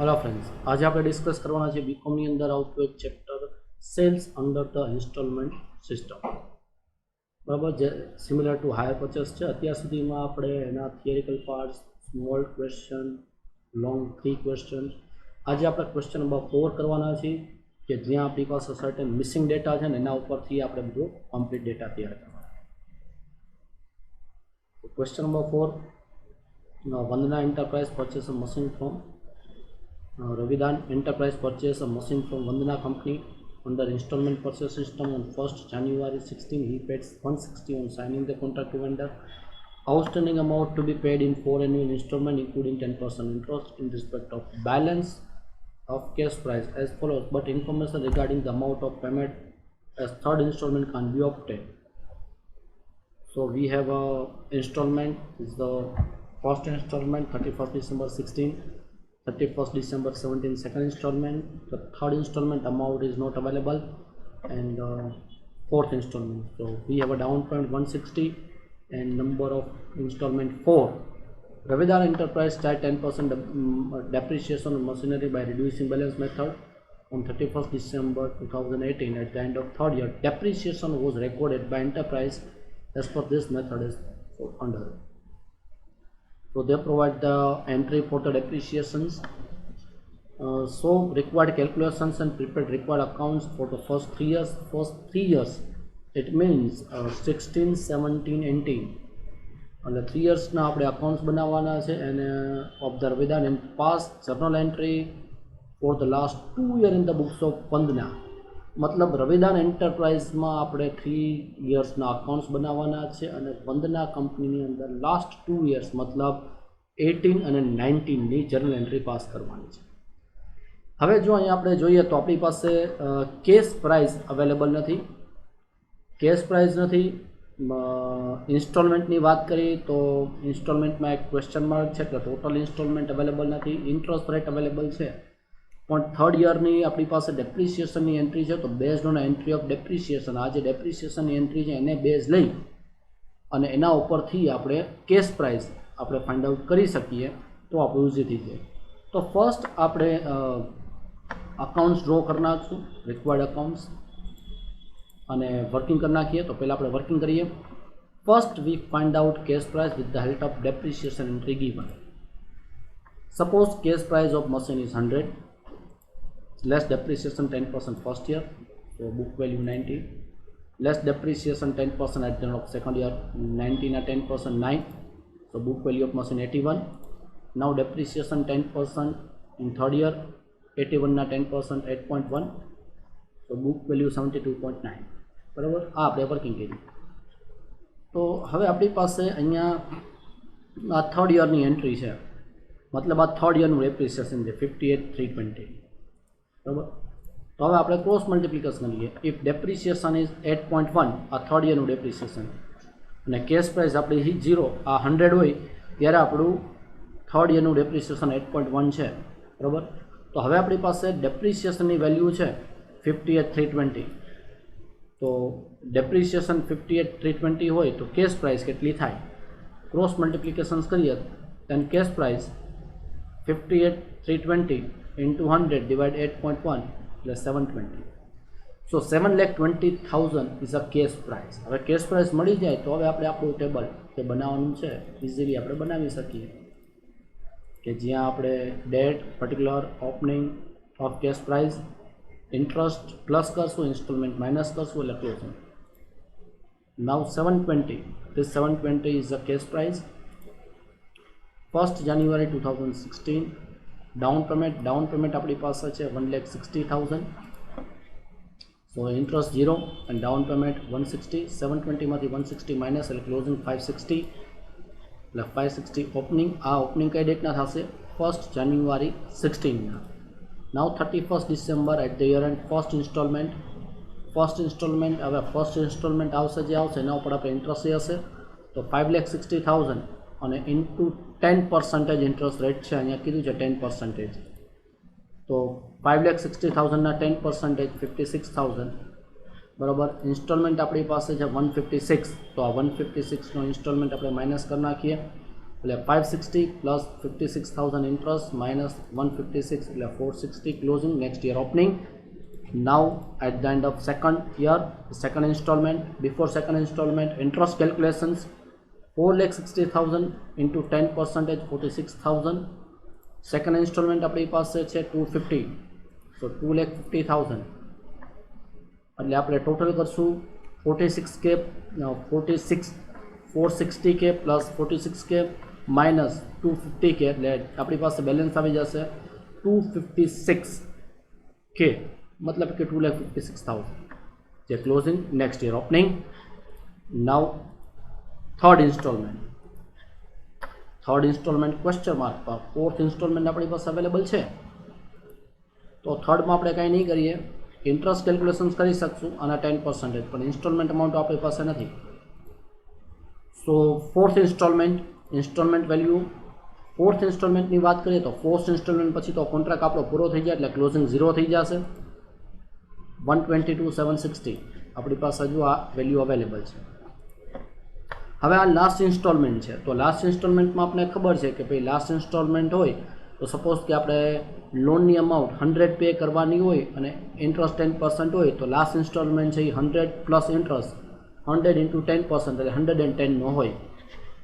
Hello friends, आज आप discuss करवाना है बीकॉम अंदर आवતું एक chapter sales under the installment system. बराबर, जे सिमिलर टू हायर परचेस है। अत्यार सुधीमां आपणे एना theoretical parts, small question, long 3 question, आज आप क्वेश्चन नंबर 4 करवाना है कि ज्यां आपणी पासे सर्टेन मिसिंग डेटा है एना उपरथी आपणे बधो कम्प्लीट डेटा तैयार करवानो। Question number 4, Vandana enterprise purchase a machine from Ravidan Enterprise purchased a machine from Vandana Company under installment purchase system on 1st January 16. He paid 160 on signing the contract to vendor. Outstanding amount to be paid in 4 annual installment, including 10% interest in respect of balance of cash price as follows. But information regarding the amount of payment as third installment can be obtained. So we have a installment. Is the first installment 31st December 16. 31st December 17 second installment. The third installment amount is not available, and fourth installment. So we have a down payment 160 and number of installment 4. Ravidan Enterprise charged 10% depreciation on machinery by reducing balance method on 31st December 2018. At the end of third year, depreciation was recorded by enterprise as per this method is under. So they provide the entry for the depreciations. So required calculations and prepared required accounts for the first 3 years. First 3 years, it means 16, 17, 18. અને 3 yearsના આપણે accounts બનાવવાના છે અને of the Ravidan and pass journal entry for the last 2 year in the books of Vandana. मतलब रविदान एंटरप्राइजમાં આપણે 3 yearsના accounts બનાવવાના છે અને વંદના કંપનીની અંદર લાસ્ટ 2 years मतलब 18 અને 19 ની જર્નલ એન્ટ્રી પાસ કરવાની છે. હવે જો અહીંયા આપણે જોઈએ તો આપણી પાસે કેશ પ્રાઇસ અવેલેબલ નથી. કેશ પ્રાઇસ નથી. ઇન્સ્ટોલમેન્ટની વાત કરીએ તો ઇન્સ્ટોલમેન્ટમાં એક ક્વેશ્ચન માર્ક છે કે ટોટલ ઇન્સ્ટોલમેન્ટ અવેલેબલ નથી. ઇન્ટરેસ્ટ રેટ અવેલેબલ છે, પણ થર્ડ યરની આપણી પાસે ડેપ્રિસિએશનની એન્ટ્રી છે. તો based on entry of depreciation, આ જે ડેપ્રિસિએશનની એન્ટ્રી છે એને બેઝ લઈ અને એના ઉપરથી આપણે કેશ પ્રાઇસ આપણે ફાઇન્ડ આઉટ કરી શકીએ તો આપણું ઇઝી થઈ જાય. તો ફર્સ્ટ આપણે અકાઉન્ટ્સ ડ્રો કરી નાખશું, રિક્વાયર્ડ અકાઉન્ટ્સ, અને વર્કિંગ કરી નાખીએ. તો પહેલાં આપણે વર્કિંગ કરીએ. First we find out cash price with the help of depreciation entry given. Suppose cash price of machine is 100, less depreciation 10% first year, so book value 90, less depreciation 10% at the end of second year, 19 at 10% 9, so book value of machine 81. Now depreciation 10% in third year, 81 na 10% 8.1, so book value 72.9. બરાબર, આ આપણે working કર્યું. તો હવે આપણી પાસે અહીંયા આ થર્ડ યરની એન્ટ્રી છે, મતલબ આ થર્ડ યરનું ડેપ્રિસિએશન છે 58,320. બરાબર, તો હવે આપણે ક્રોસ મલ્ટિપ્લિકેશન કરીએ. ઇફ ડેપ્રિસિએશન ઇઝ 8.1, આ થર્ડ યરનું ડેપ્રિસિએશન, અને કેશ પ્રાઇસ આપણી 0, આ 100 હોય ત્યારે આપણું થર્ડ યરનું ડેપ્રિસિએશન 8.1 છે. બરાબર, તો હવે આપણી પાસે ડેપ્રિસિએશનની વેલ્યુ છે 58,320. તો ડેપ્રિસિએશન 58,320 હોય તો કેશ પ્રાઇસ કેટલી થાય? ક્રોસ મલ્ટિપ્લિકેશન્સ કરીએ then cash price 58,320 into 100 divide 8.1 plus 720. So 7,20,000 is a cash price. હવે કેશ પ્રાઇસ મળી જાય તો હવે આપણે આપણું ટેબલ જે બનાવવાનું છે ઇઝીલી આપણે બનાવી શકીએ કે જ્યાં આપણે date, particular, opening of cash price, interest plus કરશું, ઇન્સ્ટોલમેન્ટ માઇનસ કરશું એટલે closing. Now 720, this 720 is a cash price. 1st January 2016, down payment अपनी पास है 1,60,000. So interest 0 and down payment 160. 720 में 160 माइनस एट क्लोजिंग 560 એટલે 560 ઓપનિંગ. આ ઓપનિંગ કઈ ડેટના થશે? 1st January 16. Now 31st December at the year end first installment. હવે first installment આવશે જે આવશે એના ઉપર આપણે ઇન્ટરેસ્ટ હશે તો 5,60,000 અને ઇન્ટુ 10% ઇન્ટરેસ્ટ રેટ છે, અહીંયા કીધું છે 10%. તો 5,60,000ના 10% 56,000. બરાબર, ઇન્સ્ટોલમેન્ટ આપણી પાસે છે 156. તો આ 156નો ઇન્સ્ટોલમેન્ટ આપણે માઇનસ કરી નાખીએ એટલે 560 પ્લસ 56,000 ઇન્ટરેસ્ટ માઇનસ 156 એટલે 460 closing next year opening. Now at the end of second year, second installment, before second installment, interest calculations 4,60,000 into 10% 46,000. Second installment આપણી પાસે છે 250, so 2,50,000 એટલે આપણે ટોટલ કરશું 46k 460k plus 46k minus 250k એટલે આપણી પાસે બેલેન્સ આવી જશે 256k, मतलब कि 2,56,000 જે closing next year opening. Now third installment question mark પર. ફોર્થ ઇન્સ્ટોલમેન્ટ આપણી પાસે અવેલેબલ છે, તો થર્ડમાં આપણે કાંઈ નહીં કરીએ, ઇન્ટરેસ્ટ કેલ્ક્યુલેશન્સ કરી શકશું અને 10%, પણ ઇન્સ્ટોલમેન્ટ અમાઉન્ટ આપણી પાસે નથી. સો ફોર્થ ઇન્સ્ટોલમેન્ટ વેલ્યુ, ફોર્થ ઇન્સ્ટોલમેન્ટની વાત કરીએ તો ફોર્થ ઇન્સ્ટોલમેન્ટ પછી તો કોન્ટ્રાક્ટ આપણો પૂરો થઈ જાય એટલે ક્લોઝિંગ 0 થઈ જશે. 122,760 આપણી પાસે હજુ આ વેલ્યુ અવેલેબલ છે. હવે આ લાસ્ટ ઇન્સ્ટોલમેન્ટ છે, તો લાસ્ટ ઇન્સ્ટોલમેન્ટમાં આપણે ખબર છે કે ભાઈ લાસ્ટ ઇન્સ્ટોલમેન્ટ હોય તો સપોઝ કે આપણે લોનની અમાઉન્ટ 100 પે કરવાની હોય અને ઇન્ટરેસ્ટ 10% હોય, તો લાસ્ટ ઇન્સ્ટોલમેન્ટ છે એ 100 પ્લસ ઇન્ટરેસ્ટ 100 into 10% એટલે 110 નો હોય.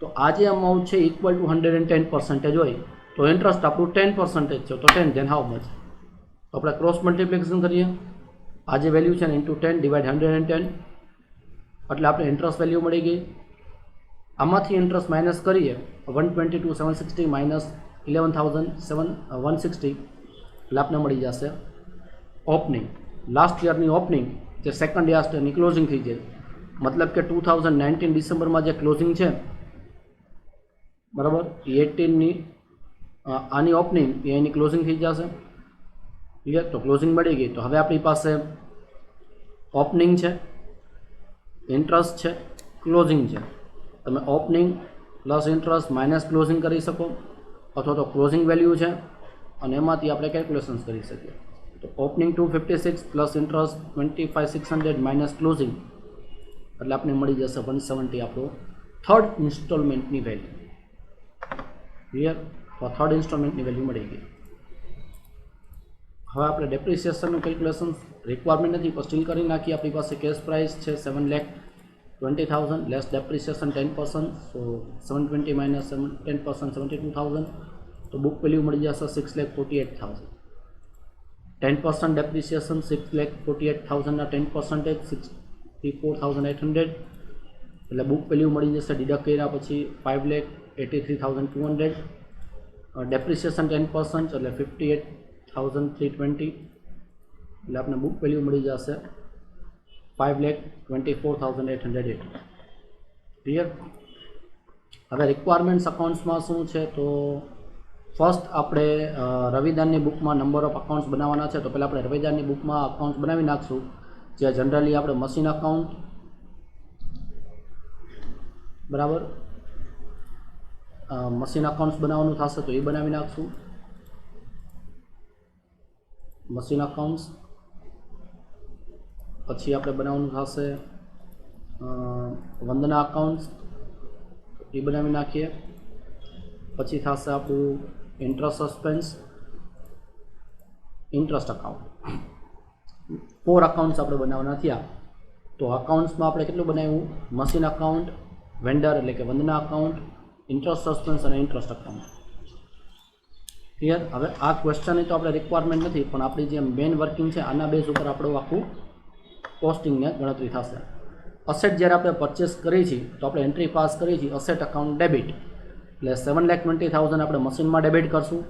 તો આ જે અમાઉન્ટ છે ઇક્વલ ટુ 110% હોય, તો ઇન્ટરેસ્ટ આપણું 10% છે, તો 10 ધેન હાઉ મચ, તો આપણે ક્રોસ મલ્ટિપ્લિકેશન કરીએ. આ જે વેલ્યુ છે ને ઇન્ટુ 10 ડિવાઇડ 110 એટલે આપણે ઇન્ટરેસ્ટ વેલ્યુ મળી ગઈ. આમાંથી ઇન્ટરેસ્ટ માઇનસ કરીએ 122,760 માઇનસ 11,160 એટલે આપણે મળી જશે ઓપનિંગ. લાસ્ટ યરની ઓપનિંગ જે સેકન્ડ યરની ક્લોઝિંગ થઈ જાય, મતલબ કે 2019 ડિસેમ્બરમાં જે ક્લોઝિંગ છે બરાબર, 18ની આની ઓપનિંગ એ એની ક્લોઝિંગ થઈ જશે. ક્લિયર? તો ક્લોઝિંગ મળી ગઈ. તો હવે આપણી પાસે ઓપનિંગ છે, ઇન્ટરેસ્ટ છે, ક્લોઝિંગ છે. તમે opening plus interest minus closing કરી શકો, અથવા તો ક્લોઝિંગ વેલ્યુ છે અને એમાંથી આપણે કેલ્ક્યુલેશન્સ કરી શકીએ. તો opening 256 plus interest 25,600 minus closing એટલે આપણે મળી જશે 170 આપણું થર્ડ ઇન્સ્ટોલમેન્ટની વેલ્યુ. ક્લિયર? તો થર્ડ ઇન્સ્ટોલમેન્ટની વેલ્યુ મળી ગઈ. હવે આપણે ડેપ્રિસિએશનનું કેલ્ક્યુલેશન રિક્વાયરમેન્ટ નથી પણ સ્ટીલ કરી નાખીએ. આપણી પાસે કેશ પ્રાઇસ છે 7,20,000 લેસ ડેપ્રિસિએશન 10%, સો 720 માઇનસ 10% 72,000, તો બુક વેલ્યુ મળી જશે 6,48,000. 10% ડેપ્રિસિએશન 6,48,000ના 10% 64,800 એટલે બુક વેલ્યુ મળી જશે ડિડક્ટ કર્યા પછી 5,83,200. ડેપ્રિસિએશન 10% એટલે 58,320 એટલે આપણે બુક વેલ્યુ મળી જશે 5,24,880. ક્લિયર? હવે રિક્વાયરમેન્ટ્સ અકાઉન્ટ્સમાં શું છે, તો ફર્સ્ટ આપણે રવિદાનની બુકમાં નંબર ઓફ અકાઉન્ટ્સ બનાવવાના છે. તો પહેલાં આપણે રવિદાનની બુકમાં અકાઉન્ટ્સ બનાવી નાખશું, જે જનરલી આપણે મશીન અકાઉન્ટ બરાબર મશીન અકાઉન્ટ્સ બનાવવાનું થશે તો એ બનાવી નાખશું. મશીન અકાઉન્ટ્સ પછી આપણે બનાવવાનું થશે વંદના અકાઉન્ટ્સ, એ બનાવી નાખીએ. પછી થશે આપણું interest suspense, interest account. 4 accounts આપણે બનાવવાના થયા. તો અકાઉન્ટ્સમાં આપણે કેટલું બનાવ્યું? મશીન અકાઉન્ટ, વેન્ડર એટલે કે વંદના અકાઉન્ટ, ઇન્ટરેસ્ટ સસ્પેન્સ અને ઇન્ટરેસ્ટ અકાઉન્ટ. ક્લિયર? હવે આ ક્વેશ્ચનની તો આપણે રિક્વાયરમેન્ટ નથી, પણ આપણી જે મેઇન વર્કિંગ છે આના બેઝ ઉપર આપણું આખું કોસ્ટિંગને ગણતરી થશે. અસેટ જ્યારે આપણે પરચેસ કરી છીએ તો આપણે એન્ટ્રી પાસ કરી છીએ અસેટ અકાઉન્ટ ડેબિટ, એટલે 7,20,000 આપણે મશીનમાં ડેબિટ કરશું.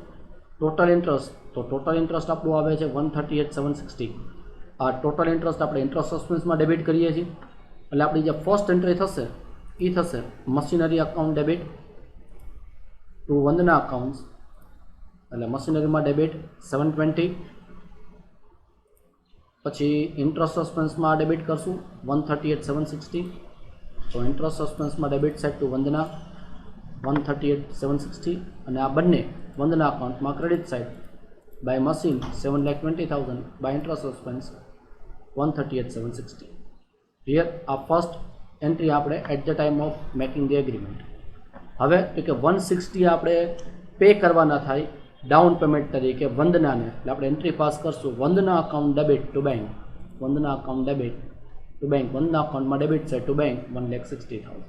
ટોટલ ઇન્ટરેસ્ટ, તો ટોટલ ઇન્ટરેસ્ટ આપણું આવે છે 138,760. આ ટોટલ ઇન્ટરેસ્ટ આપણે ઇન્ટરેસ્ટ સસ્પેન્સમાં ડેબિટ કરીએ છીએ, એટલે આપણી જે ફર્સ્ટ એન્ટ્રી થશે એ થશે મશીનરી અકાઉન્ટ ડેબિટ ટુ વંદના અકાઉન્ટ્સ, એટલે મશીનરીમાં ડેબિટ 720. પછી ઇન્ટરેસ્ટ સસ્પેન્સમાં ડેબિટ કરશું 138,760. તો ઇન્ટરેસ્ટ સસ્પેન્સમાં ડેબિટ સાઇડ ટુ વંદના 138,760 અને આ બંને વંદના અકાઉન્ટમાં credit side by machine 7,20,000 by interest suspense 138,760. Clear? આ ફર્સ્ટ એન્ટ્રી આપણે at the time of making the agreement. હવે તો કે 160 આપણે પે કરવાના થાય ડાઉન પેમેન્ટ તરીકે વંદનાને, એટલે આપણે એન્ટ્રી પાસ કરશું Vandana account debit to bank, Vandana account debit to bank, Vandana અકાઉન્ટમાં ડેબિટ છે ટુ બેંક 1,60,000.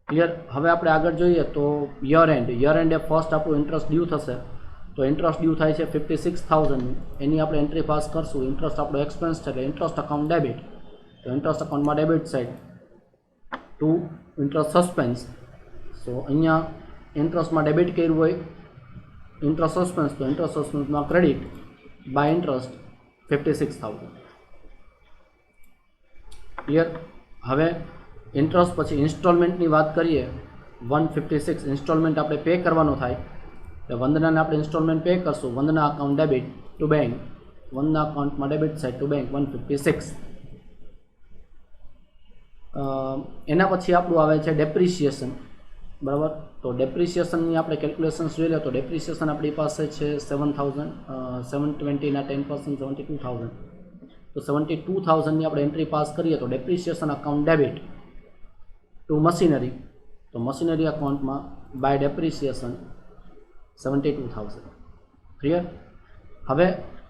ક્લિયર. હવે આપણે આગળ જોઈએ તો યર એન્ડ એ ફર્સ્ટ આપણું ઇન્ટરેસ્ટ ડ્યુ થશે, તો ઇન્ટરેસ્ટ ડ્યુ થાય છે 56,000, એની આપણે એન્ટ્રી પાસ કરશું. ઇન્ટરેસ્ટ આપણો એક્સપેન્સ છે એટલે ઇન્ટરેસ્ટ અકાઉન્ટ ડેબિટ, તો ઇન્ટરેસ્ટ અકાઉન્ટમાં debit side to interest suspense. So અહીંયા ઇન્ટરેસ્ટમાં ડેબિટ કર્યું હોય ઇન્ટરેસ્ટ સસ્પેન્સ, તો ઇન્ટરેસ્ટ સસ્પેન્સમાં ક્રેડિટ બાય ઇન્ટરેસ્ટ 56,000. ક્લિયર. હવે ઇન્ટરેસ્ટ પછી ઇન્સ્ટોલમેન્ટની વાત કરીએ. 156 ઇન્સ્ટોલમેન્ટ આપણે પે કરવાનો થાય, તો વંદનાને આપણે ઇન્સ્ટોલમેન્ટ પે કરશું. Vandana account debit to bank, Vandana અકાઉન્ટમાં ડેબિટ સાઇડ ટુ બેંક 156. એના પછી આપણું આવે છે ડેપ્રિસિએશન. બરાબર. તો ડેપ્રિસિએશનની આપણે કેલ્ક્યુલેશન જોઈ લે તો ડેપ્રિસિએશન આપણી પાસે છે 7,000, 720ના 10% 72,000. તો 72,000ની આપણે એન્ટ્રી પાસ કરીએ તો depreciation account debit two machinery, તો મશીનરી અકાઉન્ટમાં બાય ડેપ્રિસિએશન 72,000. ક્લિયર. હવે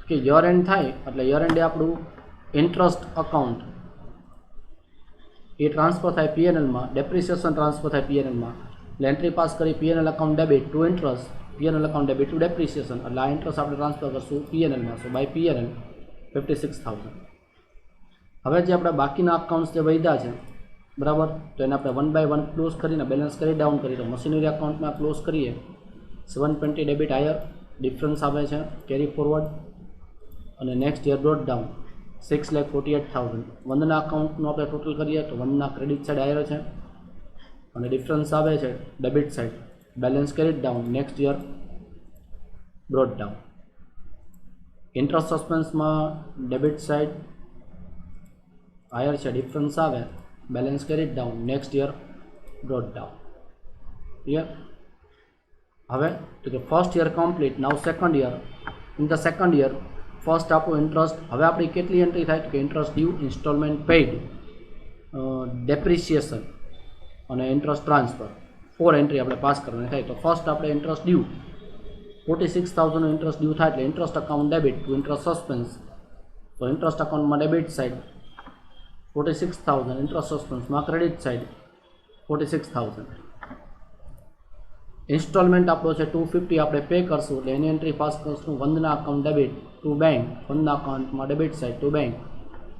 કે યર એન્ડ થાય એટલે યર એન્ડે આપણું ઇન્ટરેસ્ટ અકાઉન્ટ એ ટ્રાન્સફર થાય પીએનએલમાં, ડેપ્રિસિએશન ટ્રાન્સફર થાય પીએનએલમાં, એટલે એન્ટ્રી પાસ કરી P&L account debit to interest, P&L account debit two depreciation, એટલે આ ઇન્ટરેસ્ટ આપણે ટ્રાન્સફર કરશું પીએનએલમાં. So bye P&L 56,000. હવે જે આપણે બાકીના અકાઉન્ટ્સ જે વધ્યા છે, બરાબર, તો એને આપણે 1 by 1 ક્લોઝ કરીને બેલેન્સ કરી ડાઉન કરી. તો મશીનરી અકાઉન્ટમાં ક્લોઝ કરીએ 720 ડેબિટ હાયર, ડિફરન્સ આવે છે કેરી ફોરવર્ડ, અને નેક્સ્ટ યર બ્રોટ ડાઉન 6,48,000. વંદના અકાઉન્ટનું આપણે ટોટલ કરીએ તો વંદના ક્રેડિટ સાઇડ હાયર છે અને ડિફરન્સ આવે છે debit side, balance carried down, next year brought down. Interest સસ્પેન્સમાં ડેબિટ સાઇડ હાયર છે, ડિફરન્સ આવે, balance carried down, next year brought down. Clear. હવે તો કે first year complete, now second year. In the second year first આપણું interest, હવે આપણી કેટલી એન્ટ્રી થાય તો કે interest due, installment paid, depreciation અને ઇન્ટરેસ્ટ ટ્રાન્સફર, 4 એન્ટ્રી આપણે પાસ કરવાની થાય. તો ફર્સ્ટ આપણે ઇન્ટરેસ્ટ ડ્યુ 46,000નું ઇન્ટરેસ્ટ ડ્યુ થાય એટલે interest account debit to interest suspense, તો ઇન્ટરેસ્ટ અકાઉન્ટમાં ડેબિટ સાઇડ 46,000, ઇન્ટરેસ્ટ સસ્પેન્સમાં ક્રેડિટ સાઇડ 46,000. ઇન્સ્ટોલમેન્ટ આપણો છે 250 આપણે પે કરશું એટલે એની એન્ટ્રી પાસ કરશું Vandana account debit to bank, Vandana અકાઉન્ટમાં debit side to bank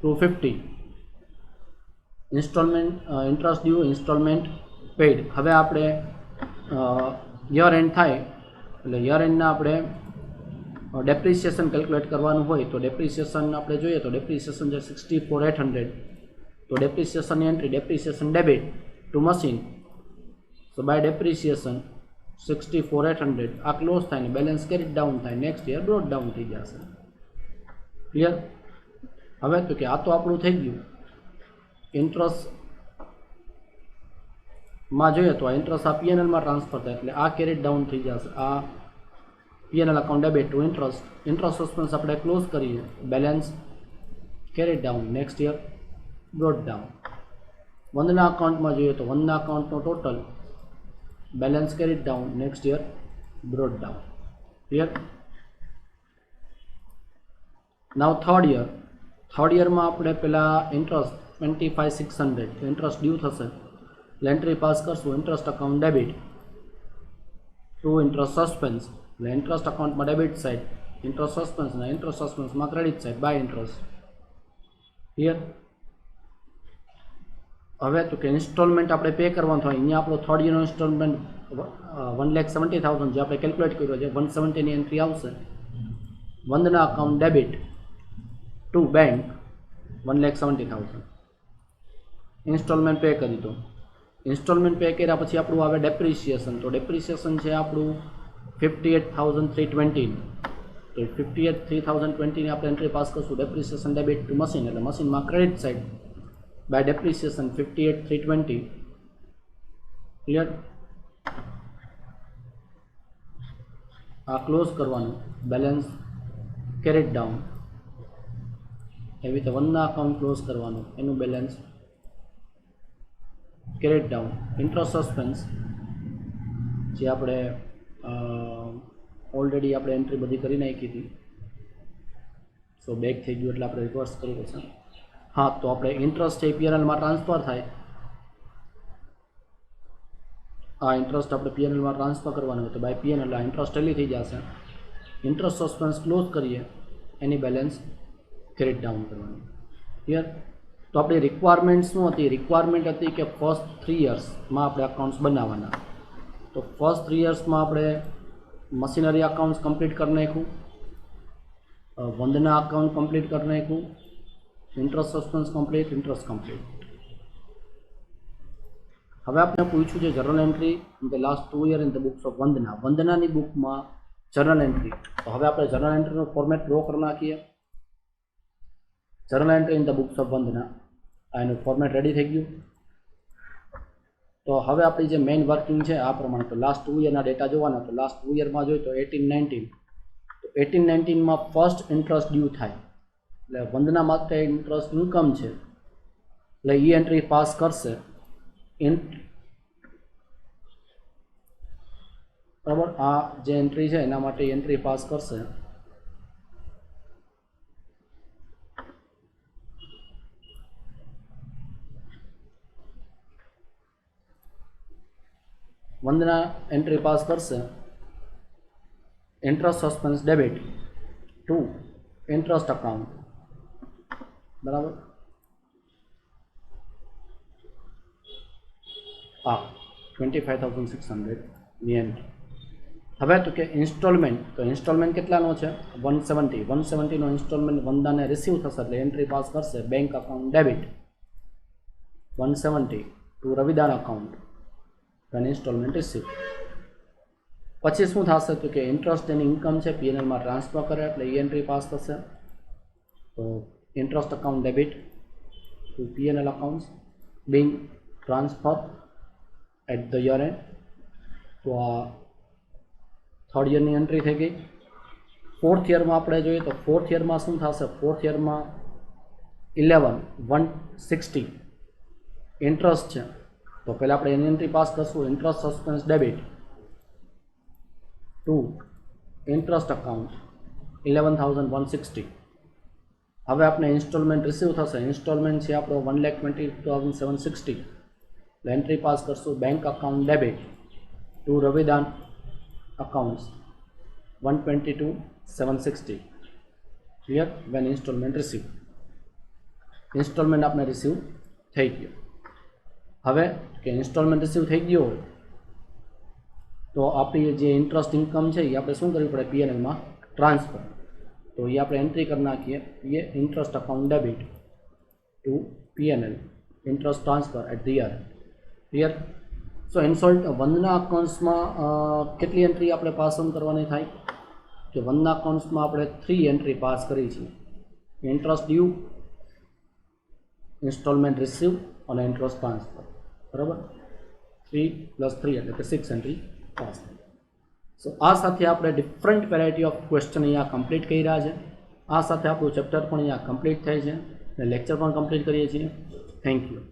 250. Installment interest due, installment paid. હવે આપણે યર એન્ડ થાય એટલે યર એન્ડના આપણે ડેપ્રિસિએશન કેલ્ક્યુલેટ કરવાનું હોય તો ડેપ્રિસિએશન આપણે જોઈએ તો ડેપ્રિસિએશન છે 64,800. તો ડેપ્રિસિએશનની entry depreciation debit to machine, તો બાય ડેપ્રિસિએશન 64,800 આ ક્લોઝ થાય ને બેલેન્સ કેરી ડાઉન થાય, નેક્સ્ટ યર બ્રોટ ડાઉન થઈ જશે. ક્લિયર. હવે તો કે આ તો આપણું થઈ ગયું ઇન્ટરેસ્ટમાં જોઈએ તો આ ઇન્ટરેસ્ટ આ પીએનએલમાં ટ્રાન્સફર થાય એટલે આ કેરી ડાઉન થઈ જશે. આ PNL account debit to interest, interest suspense આપણે ક્લોઝ કરીએ, balance carry down, next year brought down. Vandana અકાઉન્ટમાં જોઈએ તો વંદના અકાઉન્ટનો total balance carried down, next year brought down. Clear. Now third year. Third યરમાં આપણે પહેલાં ઇન્ટરેસ્ટ 25,600 ઇન્ટરેસ્ટ ડ્યુ થશે એટલે એન્ટ્રી પાસ કરશું interest account debit to interest suspense, એટલે ઇન્ટરેસ્ટ અકાઉન્ટમાં ડેબિટ સાઇડ, ઇન્ટરેસ્ટ સસ્પેન્સ અને ઇન્ટરેસ્ટ સસ્પેન્સમાં credit side by interest. Clear. હવે તો કે ઇન્સ્ટોલમેન્ટ આપણે પે કરવાનું થાય, અહીંયા આપણો થર્ડ યરનો ઇન્સ્ટોલમેન્ટ 1,70,000 જે આપણે કેલ્ક્યુલેટ કર્યો છે 170ની એન્ટ્રી આવશે. Vandana account debit to bank 1,70,000 installment pay કરી દો. ઇન્સ્ટોલમેન્ટ પે કર્યા પછી આપણું આવે ડેપ્રિસિએશન. તો ડેપ્રિસિએશન છે આપણું 58,320. તો 58,320ની આપણે એન્ટ્રી પાસ કરશું ડેપ્રિસિએશન ડેબિટ ટુ મશીન, એટલે મશીનમાં credit side by depreciation 58,320. Clear. આ ક્લોઝ કરવાનું, બેલેન્સ કેરીડ ડાઉન, એવી રીતે વનના અકાઉન્ટ ક્લોઝ કરવાનું, એનું balance carried down. Interest suspense જે આપણે ઓલરેડી આપણે એન્ટ્રી બધી કરી નાખી હતી. સો બેક થઈ ગયું એટલે આપણે રિવર્સ કરવું પડશે. હા, તો આપણે ઇન્ટરેસ્ટ છે પીએનએલમાં ટ્રાન્સફર થાય. આ ઇન્ટરેસ્ટ આપણે પીએનએલમાં ટ્રાન્સફર કરવાનું હોય તો બાય પીએનએલ આ ઇન્ટરેસ્ટ ટેલી થઈ જશે. ઇન્ટરેસ્ટ સસ્પેન્સ ક્લોઝ કરીએ, એની બેલેન્સ ક્રેડિટ ડાઉન કરવાની. ક્લિયર? તો આપણી રિક્વાયરમેન્ટ શું હતી? રિક્વાયરમેન્ટ હતી કે ફર્સ્ટ 3 યર્સમાં આપણે અકાઉન્ટ્સ બનાવવાના. તો ફર્સ્ટ 3 યર્સમાં આપણે મશીનરી અકાઉન્ટ્સ કમ્પ્લીટ કરી નાખ્યું, વંદના અકાઉન્ટ કમ્પ્લીટ કરી નાખ્યું, interest suspense complete, interest complete. હવે આપણે પૂછ્યું છે journal entry in the last 2 year in the books of Vandana. વંદનાની બુકમાં જર્નલ એન્ટ્રી. તો હવે આપણે જર્નલ એન્ટ્રીનું ફોર્મેટ ડ્રો કરી નાખીએ. Journal entry in the books of Vandana, આ એનું ફોર્મેટ રેડી થઈ ગયું. તો હવે આપણી જે મેઇન વર્કિંગ છે આ પ્રમાણે. તો લાસ્ટ 2 યરના ડેટા જોવાના. તો લાસ્ટ 2 યરમાં જોઈએ તો 18-19. તો 18-19માં ફર્સ્ટ ઇન્ટરેસ્ટ ડ્યુ થાય, એટલે વંદના માટે ઇન્ટરેસ્ટ ઇન્કમ છે, એટલે એ એન્ટ્રી પાસ કરશે. બરાબર, આ જે એન્ટ્રી છે એના માટે એન્ટ્રી પાસ કરશે. વંદના એન્ટ્રી પાસ કરશે interest suspense debit to interest account. બરાબર, હા 25,600 ની એન્ટ્રી. હવે તો કે ઇન્સ્ટોલમેન્ટ. તો ઇન્સ્ટોલમેન્ટ કેટલાનો છે? 170. 170 નો ઇન્સ્ટોલમેન્ટ વંદાને રિસીવ થશે એટલે એન્ટ્રી પાસ કરશે bank account debit 170 to Ravidan account when installment receive. પછી શું થશે? તો કે ઇન્ટરેસ્ટ એની ઇન્કમ છે પીએનએલમાં ટ્રાન્સફર કરે એટલે એ એન્ટ્રી પાસ થશે. તો interest account debit to P&L accounts being transfer at the year end. તો આ થર્ડ યરની એન્ટ્રી થઈ ગઈ. ફોર્થ યરમાં આપણે જોઈએ તો ફોર્થ યરમાં શું થશે? ફોર્થ યરમાં 11,160 ઇન્ટરેસ્ટ છે. તો પહેલાં આપણે એની એન્ટ્રી પાસ કરશું interest suspense debit to interest account 11,160. હવે આપણે ઇન્સ્ટોલમેન્ટ રિસીવ થશે. ઇન્સ્ટોલમેન્ટ છે આપણો 1,20,760. એટલે એન્ટ્રી પાસ કરશું bank account debit to Ravidan accounts 122,760. Clear? When installment receive. Installment આપણે રિસીવ થઈ ગયો. હવે કે ઇન્સ્ટોલમેન્ટ રિસીવ થઈ ગયો હોય તો આપણી જે ઇન્ટરેસ્ટ ઇન્કમ છે એ આપણે શું કરવી પડે? પીએનએલમાં ટ્રાન્સફર. તો એ આપણે એન્ટ્રી કરી નાખીએ. એ interest account debit to PNL interest transfer at the year. Clear? So Vandana અકાઉન્ટ્સમાં કેટલી એન્ટ્રી આપણે પાસ ઓન કરવાની થાય? કે વંદના અકાઉન્ટ્સમાં આપણે 3 એન્ટ્રી પાસ કરી છે. ઇન્ટરેસ્ટ ડ્યુ, ઇન્સ્ટોલમેન્ટ રિસીવ અને ઇન્ટરેસ્ટ ટ્રાન્સફર. બરાબર, 3 + 3 એટલે કે 6 એન્ટ્રી પાસ થઈ. સો આ સાથે આપણે ડિફરન્ટ વેરાયટી ઓફ ક્વેશ્ચન અહીંયા કમ્પ્લીટ કરી રહ્યા છે. આ સાથે આપણું ચેપ્ટર પણ અહીંયા કમ્પ્લીટ થાય છે અને લેક્ચર પણ કમ્પ્લીટ કરીએ છીએ. Thank you.